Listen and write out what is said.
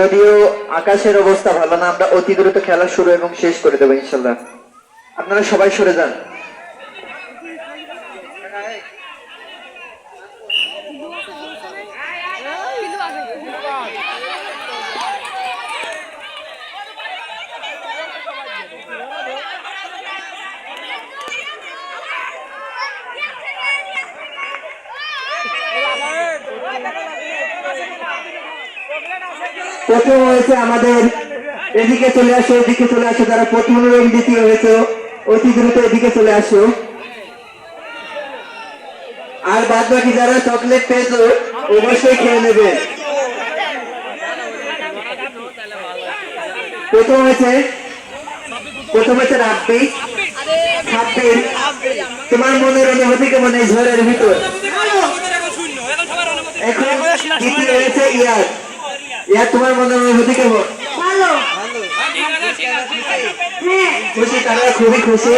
যদিও আকাশের অবস্থা ভালো না, আমরা অতি দ্রুত খেলা শুরু এবং শেষ করে দেবো ইনশাল্লাহ। আপনারা সবাই সরে যান। প্রথম হয়েছে আমাদের, এদিকে চলে আসো, এদিকে চলে আসো, যারা প্রথম এবং দ্বিতীয় হয়েছে অতি দ্রুত এদিকে চলে আসো। আর বাদ বাকি যারা চকলেট পেয়েছো অবশ্যই খেয়ে নেবে। প্রথম হয়েছে রাব্বি। সাব্বির, তোমার মনের অনুভূতি কেমন এই ঝড়ের ভিতর? এখন দ্বিতীয় হয়েছে ইয়াদ। ইয়াদ, তোমার মনের অনুভূতি কেমন? ভালো। খুশি, তারা খুবই খুশি।